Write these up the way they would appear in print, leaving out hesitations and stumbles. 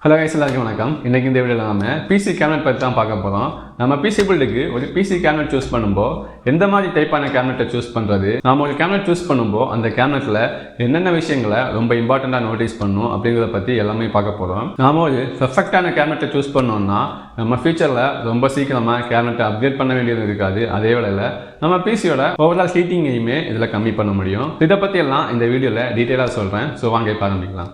Hello guys, எல்லாருக்கும் வணக்கம். இன்றைக்கி இந்த வீடியோவில் நம்ம பிசி கேபினட் பற்றி தான் பார்க்க போகிறோம். நம்ம பிசி பில்டுக்கு ஒரு பிசி கேபினட் சூஸ் பண்ணும்போது எந்த மாதிரி டைப்பான கேபினட்டை சூஸ் பண்ணுறது, நம்ம ஒரு கேபினட் சூஸ் பண்ணும்போது அந்த கேபினட்டில் என்னென்ன விஷயங்களை ரொம்ப இம்பார்ட்டண்ட்டாக நோட்டீஸ் பண்ணணும் அப்படிங்கிறத பற்றி எல்லாமே பார்க்க போகிறோம். நாம் ஒரு பெர்ஃபெக்டான கேபினட்டை சூஸ் பண்ணோம்னா நம்ம ஃபியூச்சரில் ரொம்ப சீக்கிரமாக கேபினட்டை அப்கிரேட் பண்ண வேண்டியது இருக்காது. அதே வேளையில் நம்ம பிசியோட ஓவரால் ஹீட்டிங்கையுமே இதில் கம்மி பண்ண முடியும். இதை பற்றி எல்லாம் இந்த வீடியோவில் டீட்டெயிலாக சொல்கிறேன். ஸோ வாங்க இப்போ ஆரம்பிக்கலாம்.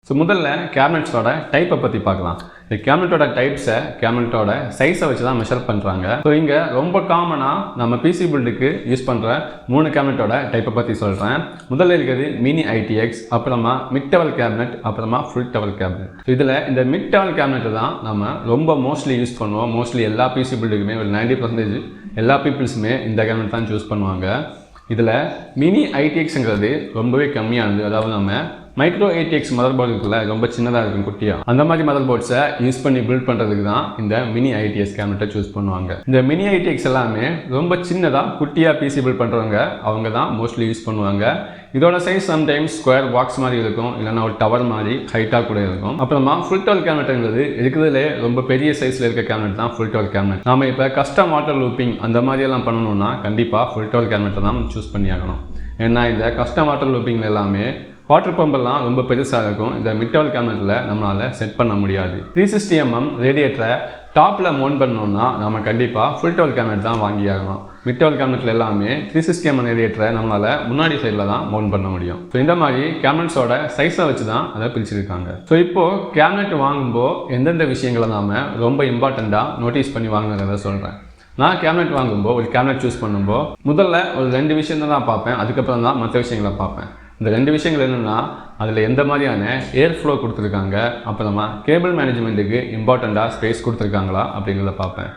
ஸோ முதல்ல கேபினட்ஸோட டைப்பை பற்றி பார்க்கலாம். இந்த கேபினட்டோட டைப்ஸை கேபினட்டோட சைஸை வச்சு தான் மெஷர் பண்ணுறாங்க. ஸோ இங்கே ரொம்ப காமனாக நம்ம பிசி பில்டுக்கு யூஸ் பண்ணுற 3 கேபினட்டோட டைப்பை பற்றி சொல்கிறேன். முதல்ல இருக்கிறது மினி ஐடிஎக்ஸ், அப்புறமா மிட் டவல் கேபினட், அப்புறமா ஃபுல் டவல் கேபினட். இதில் இந்த மிட் டவல் கேபினட் தான் நம்ம ரொம்ப மோஸ்ட்லி யூஸ் பண்ணுவோம். மோஸ்ட்லி எல்லா பிசி பில்டுக்குமே ஒரு 90% எல்லா பீப்புள்ஸுமே இந்த கேபினட் தான் சூஸ் பண்ணுவாங்க. இதில் மினி ஐடிஎக்ஸுங்கிறது ரொம்பவே கம்மியானது. அதாவது நம்ம மைக்ரோ ஏடிஎக்ஸ் மதர் போர்டு இருக்குல்ல, ரொம்ப சின்னதாக இருக்கும், குட்டியாக, அந்த மாதிரி மதர் போர்ட்ஸை யூஸ் பண்ணி பில்ட் பண்ணுறதுக்கு தான் இந்த மினி ஐடிஎக்ஸ் கேபினட்டை சூஸ் பண்ணுவாங்க. இந்த மினி ஐடிஎக்ஸ் எல்லாமே ரொம்ப சின்னதாக குட்டியாக பிசி பில்ட் பண்ணுறவங்க அவங்க தான் மோஸ்ட்லி யூஸ் பண்ணுவாங்க. இதோட சைஸ் சம்டைம்ஸ் ஸ்கொயர் பாக்ஸ் மாதிரி இருக்கும், இல்லைனா ஒரு டவர் மாதிரி ஹைட்டாக கூட இருக்கும். அப்புறமா ஃபுல் டவல் கேபினட்ங்கிறது இருக்கிறதுலே ரொம்ப பெரிய சைஸில் இருக்க கேபினட் தான் ஃபுல் டவல் கேபினட். நம்ம இப்போ கஸ்டம் வாட்டர் லூப்பிங் அந்த மாதிரியெல்லாம் பண்ணணும்னா கண்டிப்பாக ஃபுல் டவல் கேபினட்டை தான் சூஸ் பண்ணி ஆகணும். ஏன்னா இந்த கஸ்டம் வாட்டர் லூப்பிங்கில் எல்லாமே வாட்டர் பம்பெல்லாம் ரொம்ப பெருசாக இருக்கும். இந்த மிட் டவல் கேபினட்டில் நம்மளால் செட் பண்ண முடியாது. 360 mm ரேடியேட்டரை டாப்பில் மவுண்ட் பண்ணோம்னா நம்ம கண்டிப்பாக ஃபுல் டவல் கேபினட் தான் வாங்கி ஆகணும். மிட் டவல் கேபினட்டில் எல்லாமே 360 mm ரேடியேட்டரை நம்மளால் முன்னாடி சைடில் தான் மவுண்ட் பண்ண முடியும். ஸோ இந்த மாதிரி கேபினட்ஸோட சைஸை வச்சு தான் அதை பிரிச்சிருக்காங்க. ஸோ இப்போது கேபினட் வாங்கும்போது எந்தெந்த விஷயங்களை நாம் ரொம்ப இம்பார்ட்டண்ட்டாக நோட்டீஸ் பண்ணி வாங்குறத சொல்கிறேன். நான் கேபினட் வாங்கும்போது ஒரு கேபினட் சூஸ் பண்ணும்போது முதல்ல ஒரு 2 விஷயம் தான் பார்ப்பேன். அதுக்கப்புறம் தான் மற்ற விஷயங்களை பார்ப்பேன். இந்த 2 விஷயங்கள் என்னென்னா, அதில் எந்த மாதிரியான ஏர் ஃப்ளோ கொடுத்துருக்காங்க, அப்புறமா கேபிள் மேனேஜ்மெண்ட்டுக்கு இம்பார்ட்டண்ட்டாக ஸ்பேஸ் கொடுத்துருக்காங்களா அப்படிங்கிறத பார்ப்பேன்.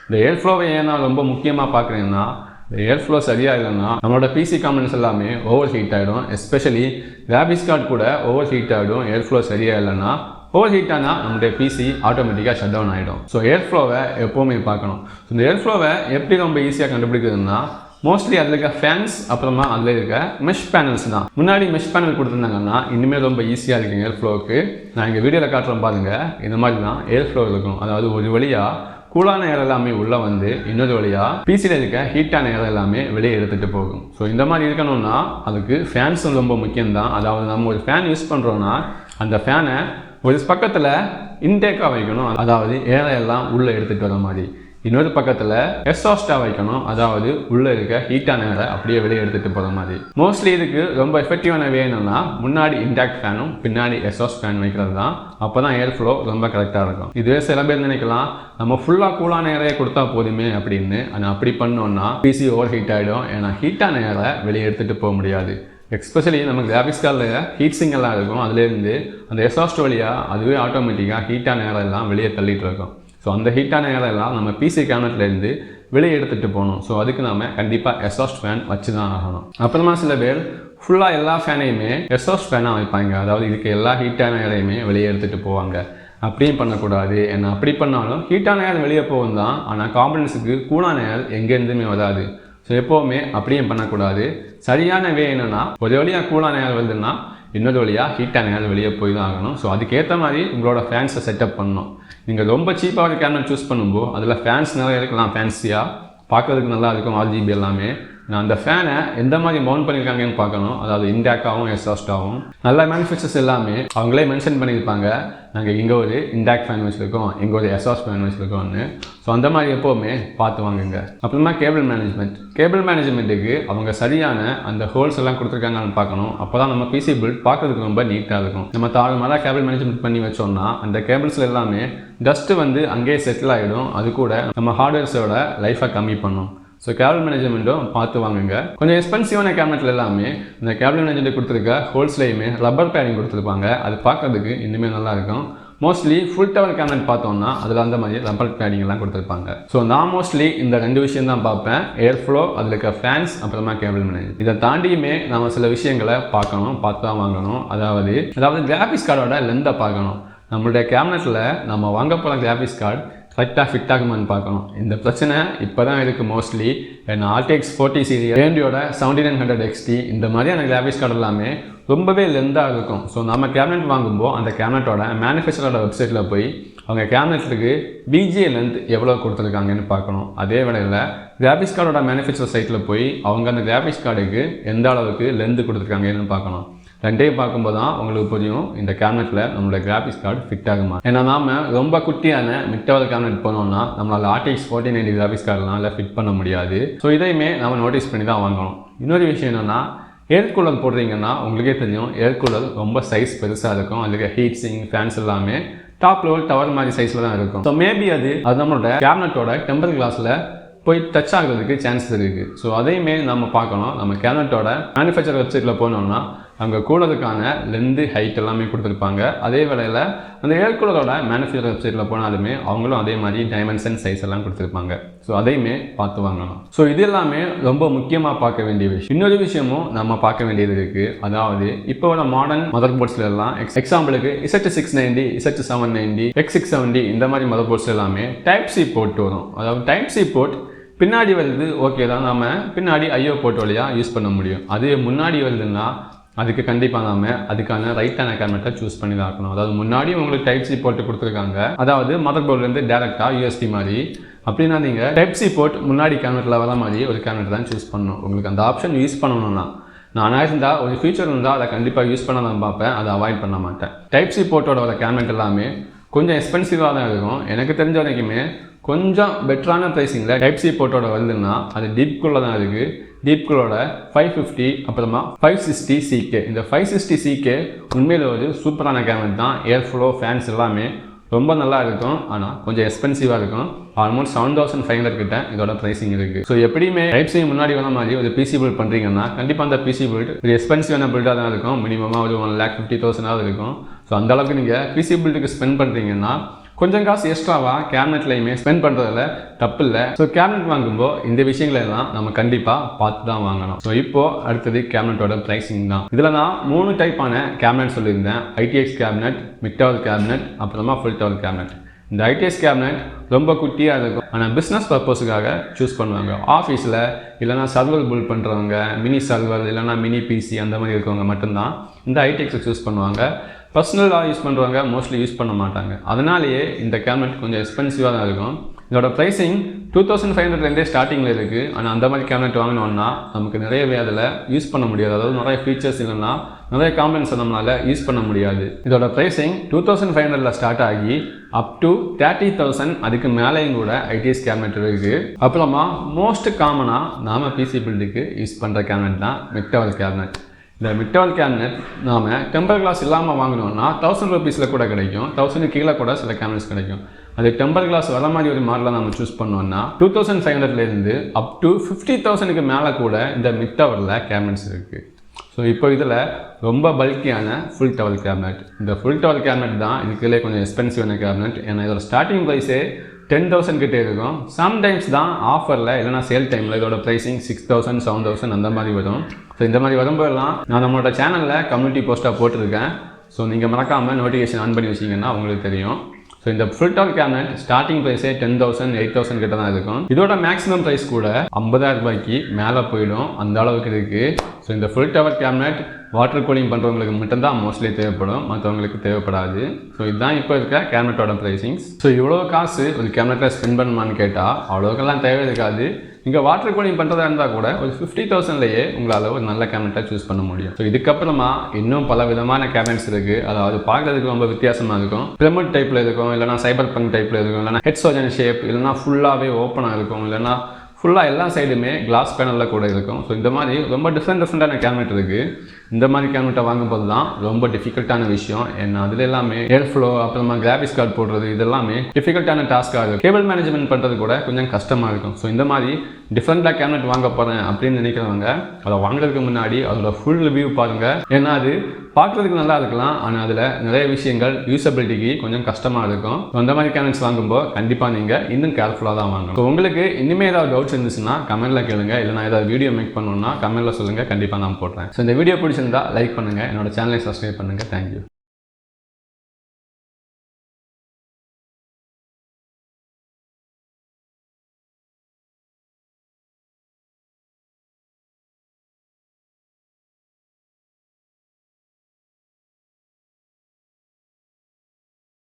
இந்த ஏர் ஃப்ளோவை ஏன் நான் ரொம்ப முக்கியமாக பார்க்குறேன்னா, இந்த ஏர் ஃப்ளோ சரியாக இல்லைன்னா நம்மளோட பிசி காம்பனன்ட்ஸ் எல்லாமே ஓவர் ஹீட் ஆகிடும். எஸ்பெஷலி கிராஃபிக்ஸ் கார்டு கூட ஓவர் ஹீட் ஆகிடும். ஏர் ஃப்ளோ சரியாக இல்லைன்னா ஓவர் ஹீட் ஆனால் நம்மளுடைய பிசி ஆட்டோமேட்டிக்காக ஷட் டவுன் ஆகிடும். ஸோ ஏர் ஃப்ளோவை எப்போவுமே பார்க்கணும். ஸோ இந்த ஏர் ஃப்ளோவை எப்படி ரொம்ப ஈஸியாக கண்டுபிடிக்கிறதுனா, மோஸ்ட்லி அதில் இருக்க ஃபேன்ஸ், அப்புறமா அதில் இருக்க மெஷ் பேனல்ஸ் தான். முன்னாடி மெஷ் பேனல் கொடுத்துருந்தாங்கன்னா இனிமேல் ரொம்ப ஈஸியாக இருக்குங்க ஏர் ஃப்ளோவுக்கு. நான் எங்கள் வீடியோவில் காட்டுறேன் பாருங்கள், இந்த மாதிரி தான் ஏர் ஃப்ளோ இருக்கும். அதாவது ஒரு வழியாக கூலான ஏர் எல்லாமே உள்ளே வந்து இன்னொரு வழியாக பிசியில் இருக்க ஹீட்டான ஏர் எல்லாமே வெளியே எடுத்துகிட்டு போகும். ஸோ இந்த மாதிரி இருக்கணும்னா அதுக்கு ஃபேன்ஸும் ரொம்ப முக்கியம்தான். அதாவது நம்ம ஒரு ஃபேன் யூஸ் பண்ணுறோன்னா அந்த ஃபேனை ஒரு பக்கத்தில் இன்டேக்காக வைக்கணும், அதாவது ஏரையெல்லாம் உள்ளே எடுத்துகிட்டு வர மாதிரி. இன்னொரு பக்கத்தில் எக்ஸாஸ்டாக வைக்கணும், அதாவது உள்ளே இருக்க ஹீட்டான ஏரை அப்படியே வெளியே எடுத்துகிட்டு போகிற மாதிரி. மோஸ்ட்லி இதுக்கு ரொம்ப எஃபெக்டிவான வே என்னன்னா, முன்னாடி இன்டாக்ட் ஃபேனும் பின்னாடி எக்ஸாஸ்ட் ஃபேன் வைக்கிறது தான். அப்போ தான் ஏர் ஃப்ளோ ரொம்ப கரெக்டாக இருக்கும். இதுவே சில பேர் நினைக்கலாம் நம்ம ஃபுல்லாக கூலான ஏரையை கொடுத்தா போதுமே அப்படின்னு. ஆனால் அப்படி பண்ணோன்னா பிசி ஓவர் ஹீட் ஆகிடும். ஏன்னா ஹீட்டான ஏரை வெளியே எடுத்துகிட்டு போக முடியாது. எஸ்பெஷலி நம்ம கிராஃபிக்ஸ் கார்டில் ஹீட் சிங் எல்லாம் இருக்கும், அதுலேருந்து அந்த எக்ஸாஸ்ட் வழியாக அதுவே ஆட்டோமேட்டிக்காக ஹீட்டான ஏரை எல்லாம் வெளியே தள்ளிட்டு இருக்கும். ஸோ அந்த ஹீட்டான ஏரெல்லாம் நம்ம பிசி கேபினட்லேருந்து வெளியே எடுத்துகிட்டு போகணும். ஸோ அதுக்கு நம்ம கண்டிப்பாக எக்ஸாஸ்ட் ஃபேன் வச்சு தான் ஆகணும். அப்புறமா சில பேர் ஃபுல்லாக எல்லா ஃபேனையுமே எக்ஸாஸ்ட் ஃபேனாக வைப்பாங்க, அதாவது இதுக்கு எல்லா ஹீட்டான ஏரையுமே வெளியே எடுத்துகிட்டு போவாங்க. அப்படியும் பண்ணக்கூடாது. ஏன்னா அப்படி பண்ணாலும் ஹீட்டான ஏர் வெளியே போகும் தான், ஆனால் காம்பனன்ட்ஸுக்கு கூலான ஏர் எங்கேருந்துமே வராது. ஸோ எப்போவுமே அப்படியும் பண்ணக்கூடாது. சரியான வே என்னென்னா, ஒரு வழியாக கூலான ஏர் வருதுன்னா இன்னொரு வழியாக ஹீட்டான ஏர் வெளியே போய் தான் ஆகணும். ஸோ அதுக்கேற்ற மாதிரி உங்களோட ஃபேன்ஸை செட்டப் பண்ணணும். நீங்கள் ரொம்ப சீப்பாக ஒரு கேபினட் சூஸ் பண்ணும்போது அதில் ஃபேன்ஸ் நிறைய இருக்கலாம், ஃபேன்ஸியாக பார்க்கறதுக்கு நல்லா இருக்கும், RGB எல்லாமே. நான் அந்த ஃபேனை எந்த மாதிரி மவுண்ட் பண்ணியிருக்காங்கன்னு பார்க்கணும். அதாவது இன்டாக்டாகவும் எக்ஸாஸ்டாகவும் நல்ல மேனுஃபேக்சர்ஸ் எல்லாமே அவங்களே மென்ஷன் பண்ணியிருப்பாங்க, நாங்கள் இங்கே ஒரு இன்டாக்ட் ஃபேன் வச்சுருக்கோம், இங்கே ஒரு எக்ஸாஸ்ட் ஃபேன் வச்சுருக்கோம்னு. ஸோ அந்த மாதிரி எப்போவுமே பார்த்து வாங்குங்க. அப்புறமா கேபிள் மேனேஜ்மெண்ட்டுக்கு அவங்க சரியான அந்த ஹோல்ஸ் எல்லாம் கொடுத்துருக்காங்கன்னு பார்க்கணும். அப்போ தான் நம்ம பிசி பில்ட் பார்க்கறதுக்கு ரொம்ப நீட்டாக இருக்கும். நம்ம தாழ்மையாக கேபிள் மேனேஜ்மெண்ட் பண்ணி வச்சோம்னா அந்த கேபிள்ஸில் எல்லாமே டஸ்ட்டு வந்து அங்கேயே செட்டில் ஆகிடும். அது கூட நம்ம ஹார்ட்வேர்ஸோட லைஃபை கம்மி பண்ணும். ஸோ கேபிள் மேனேஜ்மெண்ட்டும் பார்த்து வாங்குங்க. கொஞ்சம் எக்ஸ்பென்சிவான கேபினெட்டில் எல்லாமே இந்த கேபிள் மேனேஜ்மெண்ட் கொடுத்துருக்க ஹோல்ஸ்லேயுமே ரப்பர் பேடிங் கொடுத்துருப்பாங்க. அது பார்க்கறதுக்கு இன்னுமே நல்லாயிருக்கும். மோஸ்ட்லி ஃபுல் டவர் கேபினட் பார்த்தோம்னா அதில் அந்த மாதிரி ரப்பர் பேடிங் எல்லாம் கொடுத்துருப்பாங்க. ஸோ நான் மோஸ்ட்லி இந்த 2 விஷயம் தான் பார்ப்பேன், ஏர் ஃப்ளோ, அதில் இருக்க ஃபேன்ஸ், அப்புறமா கேபிள் மேனேஜ்மெண்ட். இதை தாண்டியுமே நம்ம சில விஷயங்களை பார்க்கணும், பார்த்து தான் வாங்கணும். அதாவது கிராஃபிக்ஸ் கார்டோட லென்த்தை பார்க்கணும். நம்மளுடைய கேபினெட்டில் நம்ம வாங்க போகிற கிராஃபிக்ஸ் கார்டு கரெக்டாக ஃபிட் ஆகுமான்னு பார்க்கணும். இந்த பிரச்சனை இப்போ தான் இருக்குது மோஸ்ட்லி. ஏன்னா RTX 40 சீரிஸ் AMDயோட 7900 XT இந்த மாதிரியான கிராஃபிக்ஸ் கார்டு எல்லாமே ரொம்பவே லெந்தாக இருக்கும். ஸோ நம்ம கேபினெட் வாங்கும்போது அந்த கேபினெட்டோட மேனுஃபேக்சரோட வெப்சைட்டில் போய் அவங்க கேபினெட்டுக்கு BGA லென்த் எவ்வளோ கொடுத்துருக்காங்கன்னு பார்க்கணும். அதே வேளையில் கிராஃபிக்ஸ் கார்டோட மேனுஃபேக்சர் சைட்டில் போய் அவங்க அந்த கிராஃபிக்ஸ் கார்டுக்கு எந்த அளவுக்கு லென்த் கொடுத்துருக்காங்கன்னு பார்க்கணும். ரெண்டையும் பார்க்கும்போது தான் உங்களுக்கு புரியும் இந்த கேபினெட்டில் நம்மளோட கிராஃபிக்ஸ் கார்டு ஃபிட் ஆகுமா. ஏன்னா நாம் ரொம்ப குட்டியான மிட்டவல் கேபினெட் போனோம்னா நம்மளால் RTX 4090 கிராஃபிக்ஸ் கார்டெலாம் இல்லை ஃபிட் பண்ண முடியாது. ஸோ இதையுமே நம்ம நோட்டீஸ் பண்ணி தான் வாங்கணும். இன்னொரு விஷயம் என்னென்னா ஏர் கூலர் போடுறீங்கன்னா உங்களுக்கே தெரியும் ஏர் கூலர் ரொம்ப சைஸ் பெருசாக இருக்கும். அதுக்கு ஹீட் சிங் ஃபேன்ஸ் எல்லாமே டாப் லெவல் டவர் மாதிரி சைஸில் தான் இருக்கும். ஸோ மேபி அது நம்மளோட கேபினெட்டோட டெம்பர் கிளாஸில் போய் டச் ஆகிறதுக்கு சான்சஸ் இருக்குது. ஸோ அதையுமே நம்ம பார்க்கணும். நம்ம கேபினெட்டோட மேனுஃபேக்சர் வெப்சைட்டில் போனோம்னா அங்கே கூலருக்கான லென்த்து ஹைட் எல்லாமே கொடுத்துருப்பாங்க. அதே வேளையில் அந்த ஏர் கூலரோட மேனுஃபேக்சர் வெப்சைட்டில் போனாலுமே அவங்களும் அதே மாதிரி டைமென்ஷன் சைஸ் எல்லாம் கொடுத்துருப்பாங்க. ஸோ அதையுமே பார்த்து வாங்கணும். ஸோ இது எல்லாமே ரொம்ப முக்கியமாக பார்க்க வேண்டிய விஷயம். இன்னொரு விஷயமும் நம்ம பார்க்க வேண்டியது இருக்குது. அதாவது இப்போ உள்ள மாடர்ன் மதர் போர்ட்ஸ்ல எல்லாம் எக்ஸாம்பிளுக்கு Z690, Z790, X670 இந்த மாதிரி மதர் போர்ட்ஸ் எல்லாமே டைப் சி போர்ட் வரும். அதாவது டைப் சி போர்ட் பின்னாடி வருது ஓகே தான், நம்ம பின்னாடி IO போர்ட் வழியாக யூஸ் பண்ண முடியும். அது முன்னாடி வருதுன்னா அதுக்கு கண்டிப்பாக நாம அதுக்கான ரைட்டான கேபினெட்டை சூஸ் பண்ணி தான் இருக்கணும். அதாவது முன்னாடி உங்களுக்கு டைப் சி போர்ட் கொடுத்துருக்காங்க, அதாவது மதர் போர்ட்லேருந்து டேரெக்டாக USB மாதிரி. அப்படின்னா நீங்கள் டைப் சி போர்ட் முன்னாடி கேபினெட்டில் வர மாதிரி ஒரு கேபினெட் தான் சூஸ் பண்ணணும். உங்களுக்கு அந்த ஆப்ஷன் யூஸ் பண்ணணும்னா நான் இருந்தால் ஒரு ஃபியூச்சர் இருந்தால் அதை கண்டிப்பாக யூஸ் பண்ண தான் பார்ப்பேன், அதை அவாய்ட் பண்ண மாட்டேன். டைப் சி போர்ட்டோட வர கேபினெட் எல்லாமே கொஞ்சம் எக்ஸ்பென்சிவாக தான் இருக்கும். எனக்கு தெரிஞ்ச வரைக்குமே கொஞ்சம் பெட்டரான ப்ரைஸிங்கில் டைப் சி போர்ட்டோட வருதுன்னா அது டீப்குள்ளே தான் இருக்குது. டீப்குள்ளோட 550 அப்புறமா 560 CK. இந்த 560 CK உண்மையில் ஒரு சூப்பரான கேபினெட் தான். ஏர் ஃப்ளோ ஃபேன்ஸ் எல்லாமே ரொம்ப நல்லா இருக்கும். ஆனால் கொஞ்சம் எக்ஸ்பென்சிவாக இருக்கும். ஆல்மோஸ்ட் 7500 கிட்ட இதோட ப்ரைஸிங் இருக்குது. ஸோ எப்படியுமே டைப் சி முன்னாடி வர மாதிரி ஒரு PC பில்ட் பண்ணுறீங்கன்னா கண்டிப்பாக அந்த PC பில்ட் ஒரு எக்ஸ்பென்சிவான பில்டாக தான் இருக்கும். மினிமமாக ஒரு 1,50,000 இருக்கும். ஸோ அந்தளவுக்கு நீங்கள் PC பில்டுக்கு ஸ்பெண்ட் பண்ணுறீங்கன்னா கொஞ்சம் காசு எக்ஸ்ட்ராவாக கேபினெட்லையுமே ஸ்பெண்ட் பண்ணுறதுல தப்பு இல்லை. ஸோ கேபினெட் வாங்கும்போது இந்த விஷயங்களெல்லாம் நம்ம கண்டிப்பாக பார்த்து தான் வாங்கணும். ஸோ இப்போது அடுத்தது கேபினெட்டோட ப்ரைஸிங் தான். இதில் நான் 3 டைப்பான கேபினெட் சொல்லியிருந்தேன். ITX cabinet, mid tower cabinet, அப்புறமா ஃபுல் டவர் கேபினெட். இந்த ITX கேபினெட் ரொம்ப குட்டியாக இருக்கும், ஆனால் பிஸ்னஸ் பர்பஸுக்காக சூஸ் பண்ணுவாங்க. ஆஃபீஸில் இல்லைனா சர்வர் பில்ட் பண்ணுறவங்க, மினி சர்வர் இல்லைனா மினி PC அந்த மாதிரி இருக்கவங்க மட்டும்தான் இந்த ITX சூஸ் பண்ணுவாங்க. பர்சனலாக யூஸ் பண்ணுறவங்க மோஸ்ட்லி யூஸ் பண்ண மாட்டாங்க. அதனாலேயே இந்த கேபினெட் கொஞ்சம் எக்ஸ்பென்சிவாக தான் இருக்கும். இதோட ப்ரைஸிங் 2500 ஸ்டார்டிங்கில் இருக்குது. ஆனால் அந்த மாதிரி கேபினெட் வாங்கினோன்னா நமக்கு நிறையவே அதில் யூஸ் பண்ண முடியாது. அதாவது நிறைய ஃபீச்சர்ஸ் இல்லைன்னா நிறைய காம்பனன்ட்ஸை நம்மளால் யூஸ் பண்ண முடியாது. இதோட ப்ரைஸிங் 2500 ஸ்டார்ட் ஆகி அப் டு 30,000 அதுக்கு மேலேயும் கூட ITX கேபினெட் இருக்குது. அப்புறமா மோஸ்ட் காமனாக நாம் PC பில்டுக்கு யூஸ் பண்ணுற கேபினெட் தான் மிட் டவர் கேபினெட். இந்த மிட் டவர் கேபினெட் நாம் டெம்பர் கிளாஸ் இல்லாமல் வாங்கினோம்னா 1000 ரூபீஸில் கூட கிடைக்கும். 1000 கீழே கூட சில கேபினெட்ஸ் கிடைக்கும். அது டெம்பர் கிளாஸ் வர மாதிரி ஒரு மாடலை நம்ம சூஸ் பண்ணோம்னா 2500 அப் டு 50,000 மேலே கூட இந்த மிட் டவரில் கேபினெட்ஸ் இருக்குது. ஸோ இப்போ இதில் ரொம்ப பல்கியான ஃபுல் டவர் கேபினெட். இந்த ஃபுல் டவர் கேபினெட் தான் இதுக்குள்ளே கொஞ்சம் எக்ஸ்பென்சிவான கேபினெட். ஏன்னா இதோட ஸ்டார்டிங் ப்ரைஸே 10,000 கிட்டே இருக்கும். சம்டைம்ஸ் தான் ஆஃபரில் இல்லைனா சேல் டைமில் இதோட ப்ரைஸிங் 6,000 7,000 அந்த மாதிரி வரும். ஸோ இந்த மாதிரி வரும்போதெல்லாம் நான் நம்மளோட சேனலில் கம்யூனிட்டி போஸ்ட்டாக போட்டிருக்கேன். ஸோ நீங்கள் மறக்காமல் நோட்டிஃபிகேஷன் ஆன் பண்ணி வச்சிங்கன்னா உங்களுக்கு தெரியும். ஸோ இந்த ஃபுல் டவர் கேபினெட் ஸ்டார்டிங் ப்ரைஸே 10,000 8,000 கிட்ட தான் இருக்கும். இதோட மேக்ஸிமம் ப்ரைஸ் கூட 50,000 ரூபாய்க்கு மேலே போயிடும், அந்த அளவுக்கு இருக்குது. ஸோ இந்த full tower cabinet water cooling பண்ணுறவங்களுக்கு மட்டும்தான் மோஸ்ட்லி தேவைப்படும், மற்றவங்களுக்கு தேவைப்படாது. ஸோ இதுதான் இப்போ இருக்க கேபினெட்டோட ப்ரைஸிங்ஸ். ஸோ இவ்வளோ காசு ஒரு கேபினெட்டில் ஸ்பெண்ட் பண்ணணுமான்னு கேட்டால் அவ்வளோக்கெல்லாம் தேவை இருக்காது. நீங்கள் வாட்டர் கூலிங் பண்ணுறதா இருந்தால் கூட ஒரு 50,000லேயே உங்களால் ஒரு நல்ல கேபினெட்டை சூஸ் பண்ண முடியும். ஸோ இதுக்கப்புறமா இன்னும் பல விதமான கேபினெட்ஸ் இருக்குது. அதாவது பார்க்குறதுக்கு ரொம்ப வித்தியாசமாக இருக்கும். பிரமிட் டைப்பில் இருக்கும், இல்லைனா சைபர் பங்க் டைப்பில் இருக்கும், இல்லைனா ஹெட்ஸோஜன் ஷேப், இல்லைனா ஃபுல்லாகவே ஓப்பனாக இருக்கும், இல்லைனா ஃபுல்லாக எல்லா சைடுமே கிளாஸ் பேனலில் கூட இருக்கும். ஸோ இந்த மாதிரி ரொம்ப டிஃப்ரெண்ட்டான கேபினெட் இருக்குது. இந்த மாதிரி கேபினெட்டை வாங்கும்போது தான் ரொம்ப டிஃபிகல்ட்டான விஷயம். ஏன்னா அதில் எல்லாமே ஏர் ஃப்ளோ அப்புறமா கிராஃபிக்ஸ் கார்டு போடுறது இதெல்லாமே டிஃபிகல்ட்டான டாஸ்க்காக இருக்கும். கேபிள் மேனேஜ்மெண்ட் பண்ணுறது கூட கொஞ்சம் கஷ்டமாக இருக்கும். ஸோ இந்த மாதிரி டிஃப்ரெண்ட்டாக கேபினெட் வாங்க போகிறேன் அப்படின்னு நினைக்கிறவங்க அதை வாங்குறதுக்கு முன்னாடி அதோட ஃபுல் ரிவ்யூ பாருங்கள். ஏன்னா அது பார்க்குறதுக்கு நல்லா இருக்கலாம், ஆனால் அதில் நிறைய விஷயங்கள் யூசபிலிட்டிக்கு கொஞ்சம் கஷ்டமாக இருக்கும். அந்த மாதிரி கேபினெட்ஸ் வாங்கும்போது கண்டிப்பாக நீங்கள் இன்னும் கேர்ஃபுல்லாக தான் வாங்கணும். ஸோ உங்களுக்கு இனிமேல் ஏதாவது டவுட்ஸ் இருந்துச்சுன்னா கமெண்ட்டில் கேளுங்க, இல்லைனா ஏதாவது வீடியோ மேக் பண்ணணும்னா கமெண்ட்டில் சொல்லுங்கள், கண்டிப்பாக நான் போடுறேன். ஸோ இந்த வீடியோ பிடிச்சிருந்தா லைக் பண்ணுங்கள், என்னோட சேனலை சப்ஸ்கிரைப் பண்ணுங்கள். தேங்க்யூ.